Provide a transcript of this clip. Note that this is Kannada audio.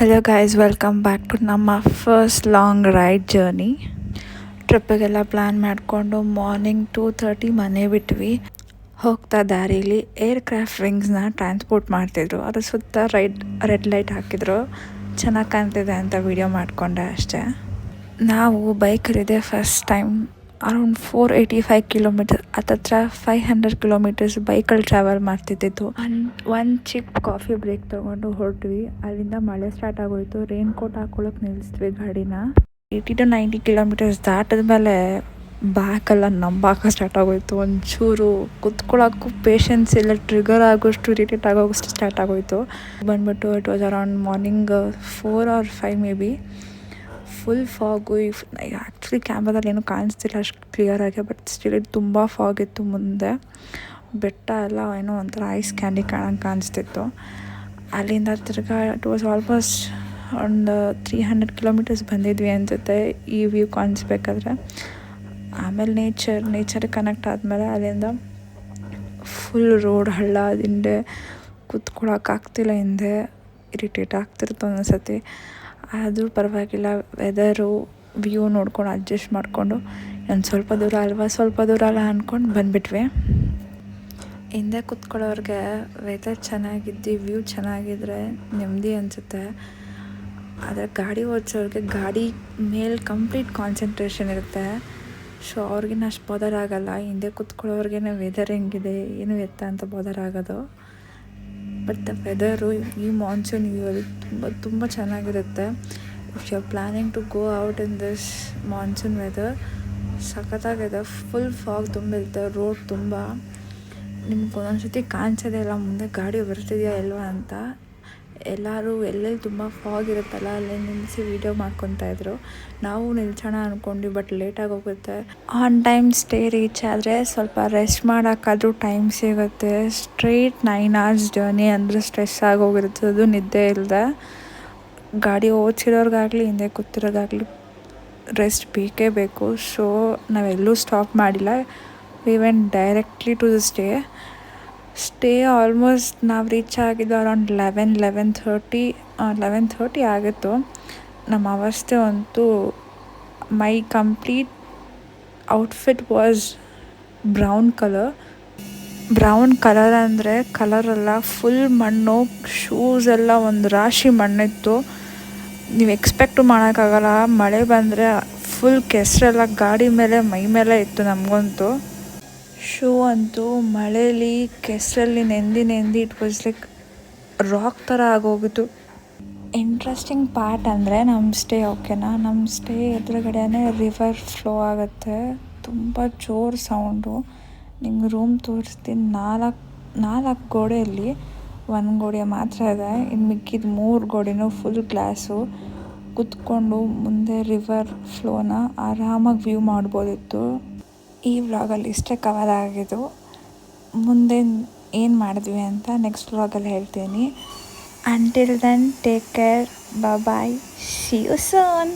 Hello guys, welcome back to ನಮ್ಮ ಫಸ್ಟ್ ಲಾಂಗ್ ರೈಡ್ ಜರ್ನಿ. ಟ್ರಿಪ್ಪಿಗೆಲ್ಲ ಪ್ಲ್ಯಾನ್ ಮಾಡಿಕೊಂಡು ಮಾರ್ನಿಂಗ್ 2:30 ಮನೆ ಬಿಟ್ವಿ. ಹೋಗ್ತಾ ದಾರೀಲಿ ಏರ್ಕ್ರಾಫ್ಟ್ ವಿಂಗ್ಸ್ನ ಟ್ರಾನ್ಸ್ಪೋರ್ಟ್ ಮಾಡ್ತಿದ್ರು. ಅದ್ರ ಸುತ್ತ ರೆಡ್ ಲೈಟ್ ಹಾಕಿದ್ರು. ಚೆನ್ನಾಗಿ ಕಾಣ್ತಿದೆ ಅಂತ ವಿಡಿಯೋ ಮಾಡಿಕೊಂಡೆ ಅಷ್ಟೇ. ನಾವು ಬೈಕಲ್ಲಿದೆ ಫಸ್ಟ್ ಟೈಮ್ ಅರೌಂಡ್ 485 ಕಿಲೋಮೀಟರ್, ಹತ್ತತ್ರ 500 ಕಿಲೋಮೀಟರ್ಸ್ ಬೈಕಲ್ಲಿ ಟ್ರಾವೆಲ್ ಮಾಡ್ತಿದ್ದಿದ್ದು. ಒಂದು ಚಿಕ್ಕ ಕಾಫಿ ಬ್ರೇಕ್ ತೊಗೊಂಡು ಹೊರಟ್ವಿ. ಅಲ್ಲಿಂದ ಮಳೆ ಸ್ಟಾರ್ಟ್ ಆಗೋಯಿತು. ರೈನ್ ಕೋಟ್ ಹಾಕೊಳ್ಳೋಕೆ ನಿಲ್ಲಿಸಿದ್ವಿ ಗಾಡಿನ. 80 to 90 ಕಿಲೋಮೀಟರ್ಸ್ ದಾಟಿದ್ಮೇಲೆ ಬ್ಯಾಕೆಲ್ಲ ನಂಬಾಕ ಸ್ಟಾರ್ಟ್ ಆಗೋಯಿತು. ಒಂಚೂರು ಕುತ್ಕೊಳ್ಳೋಕ್ಕೂ ಪೇಷನ್ಸ್ ಇಲ್ಲ, ಟ್ರಿಗರ್ ಆಗೋಷ್ಟು ಇರಿಟೇಟ್ ಆಗೋಷ್ಟು ಸ್ಟಾರ್ಟ್ ಆಗೋಯಿತು. ಬಂದ್ಬಿಟ್ಟು it was around morning 4 or 5 maybe. Full fog. Actually ಕ್ಯಾಮ್ರಾದಲ್ಲಿ ಏನೂ ಕಾಣಿಸ್ತಿಲ್ಲ ಅಷ್ಟು ಕ್ಲಿಯರಾಗಿ, ಬಟ್ ಸ್ಟಿಲ್ ತುಂಬ ಫಾಗ್ ಇತ್ತು. ಮುಂದೆ ಬೆಟ್ಟ ಎಲ್ಲ ಏನೋ ಒಂಥರ ಐಸ್ ಕ್ಯಾಂಡಿ ಕಾಣಿಸ್ತಿತ್ತು. ಅಲ್ಲಿಂದ ತಿರ್ಗಾ ಇಟ್ ವಾಸ್ ಆಲ್ಮೋಸ್ಟ್ ಒಂದು 300 ಕಿಲೋಮೀಟರ್ಸ್ ಬಂದಿದ್ವಿ ಅನಿಸುತ್ತೆ ಈ ವ್ಯೂ ಕಾಣಿಸ್ಬೇಕಾದ್ರೆ. ಆಮೇಲೆ ನೇಚರ್ಗೆ ಕನೆಕ್ಟ್ ಆದಮೇಲೆ ಅಲ್ಲಿಂದ ಫುಲ್ ರೋಡ್ ಹಳ್ಳ ಹಿಂದೆ ಕೂತ್ಕೊಳ್ಳೋಕ್ಕಾಗ್ತಿಲ್ಲ. ಹಿಂದೆ ಇರಿಟೇಟ್ ಆಗ್ತಿರ್ತು ಅನಿಸತಿ. ಆದರೂ ಪರವಾಗಿಲ್ಲ, ವೆದರು ವ್ಯೂ ನೋಡ್ಕೊಂಡು ಅಡ್ಜಸ್ಟ್ ಮಾಡಿಕೊಂಡು ಒಂದು ಸ್ವಲ್ಪ ದೂರ ಅಲ್ಲ ಅಂದ್ಕೊಂಡು ಬಂದುಬಿಟ್ವಿ. ಹಿಂದೆ ಕೂತ್ಕೊಳ್ಳೋರಿಗೆ ವೆದರ್ ಚೆನ್ನಾಗಿದ್ದು ವ್ಯೂ ಚೆನ್ನಾಗಿದ್ದರೆ ನೆಮ್ಮದಿ ಅನಿಸುತ್ತೆ. ಆದರೆ ಗಾಡಿ ಓಡಿಸೋರಿಗೆ ಗಾಡಿ ಮೇಲೆ ಕಂಪ್ಲೀಟ್ ಕಾನ್ಸಂಟ್ರೇಷನ್ ಇರುತ್ತೆ. ಸೊ ಅವ್ರಿಗಿನ್ನ ಅಷ್ಟು ಬಾದರ್ ಆಗೋಲ್ಲ. ಹಿಂದೆ ಕೂತ್ಕೊಳ್ಳೋರ್ಗೆ ವೆದರ್ ಹೆಂಗಿದೆ ಏನು ಎತ್ತ ಅಂತ ಬಾದರ್ ಆಗೋದು. ಬಟ್ ದ ವೆದರು ಈ ಮಾನ್ಸೂನ್ ವ್ಯೂವಲ್ಲಿ ತುಂಬ ಚೆನ್ನಾಗಿರುತ್ತೆ. If you are planning to go out in this monsoon weather, ಸಖತ್ತಾಗಿದೆ. ಫುಲ್ ಫಾಗ್ ತುಂಬಿರುತ್ತೆ. ರೋಡ್ ತುಂಬ ನಿಮ್ಗೆ ಒಂದೊಂದು ಸತಿ ಕಾಣಿಸೋದೇ ಇಲ್ಲ ಮುಂದೆ ಗಾಡಿ ಬರ್ತಿದೆಯಾ ಇಲ್ವಾ ಅಂತ. ಎಲ್ಲರೂ ಎಲ್ಲೆಲ್ಲಿ ತುಂಬ ಫಾಗ್ ಇರುತ್ತಲ್ಲ ಅಲ್ಲಿ ನಿಲ್ಲಿಸಿ ವೀಡಿಯೋ ಮಾಡ್ಕೊತಾಯಿದ್ರು. ನಾವು ನಿಲ್ಸೋಣ ಅಂದ್ಕೊಂಡ್ವಿ, ಬಟ್ ಲೇಟಾಗಿ ಹೋಗುತ್ತೆ. ಆನ್ ಟೈಮ್ ಸ್ಟೇ ರೀಚ್ ಆದರೆ ಸ್ವಲ್ಪ ರೆಸ್ಟ್ ಮಾಡೋಕ್ಕಾದ್ರೂ ಟೈಮ್ ಸಿಗುತ್ತೆ. ಸ್ಟ್ರೈಟ್ 9 hours ಜರ್ನಿ ಅಂದರೆ ಸ್ಟ್ರೆಸ್ ಆಗೋಗಿರುತ್ತೆ. ಅದು ನಿದ್ದೆ ಇಲ್ಲದೆ. ಗಾಡಿ ಓಡಿಸಿರೋರ್ಗಾಗಲಿ ಹಿಂದೆ ಕೂತಿರೋರ್ಗಾಗಲಿ ರೆಸ್ಟ್ ಬೇಕೇ ಬೇಕು. ಸೊ ನಾವೆಲ್ಲೂ ಸ್ಟಾಪ್ ಮಾಡಿಲ್ಲ. We went directly to the stay almost ನಾವು ರೀಚ್ ಆಗಿದ್ದು ಅರೌಂಡ್ 11:30 ಆಗಿತ್ತು. ನಮ್ಮ ಅವಸ್ಥೆ ಅಂತೂ my complete outfit was brown colour ಅಂದರೆ ಕಲರೆಲ್ಲ ಫುಲ್ ಮಣ್ಣು. ಶೂಸ್ ಎಲ್ಲ ಒಂದು ರಾಶಿ ಮಣ್ಣಿತ್ತು. ನೀವು ಎಕ್ಸ್ಪೆಕ್ಟು ಮಾಡೋಕ್ಕಾಗಲ್ಲ. ಮಳೆ ಬಂದರೆ ಫುಲ್ ಕೆಸರೆಲ್ಲ ಗಾಡಿ ಮೇಲೆ ಮೈ ಮೇಲೆ ಇತ್ತು ನಮಗಂತೂ. ಶೂ ಅಂತೂ ಮಳೇಲಿ ಕೆಸರಲ್ಲಿ ನೆಂದಿ ಇಟ್ ವಾಸ್ ಲೈಕ್ ರಾಕ್ ಥರ ಆಗೋಗಿತ್ತು. ಇಂಟ್ರೆಸ್ಟಿಂಗ್ ಪಾರ್ಟ್ ಅಂದರೆ ನಮ್ಮ ಸ್ಟೇ ಎದುರುಗಡೆನೇ ರಿವರ್ ಫ್ಲೋ ಆಗುತ್ತೆ. ತುಂಬ ಜೋರು ಸೌಂಡು. ನಿಮ್ಗೆ ರೂಮ್ ತೋರಿಸ್ತೀನಿ. 4 ಗೋಡೆಯಲ್ಲಿ 1 ಗೋಡೆ ಮಾತ್ರ ಇದೆ. ಇನ್ನು ಮಿಕ್ಕಿದ 3 ಗೋಡೆನೂ ಫುಲ್ ಗ್ಲಾಸು. ಕೂತ್ಕೊಂಡು ಮುಂದೆ ರಿವರ್ ಫ್ಲೋನ ಆರಾಮಾಗಿ ವ್ಯೂ ಮಾಡ್ಬೋದಿತ್ತು. ಈ ವ್ಲಾಗಲ್ಲಿ ಇಷ್ಟೇ ಕವರ್ ಆಗಿದ್ದು. ಮುಂದೆ ಏನು ಮಾಡಿದ್ವಿ ಅಂತ ನೆಕ್ಸ್ಟ್ ವ್ಲಾಗಲ್ಲಿ ಹೇಳ್ತೀನಿ. Until then take care, bye, see you soon.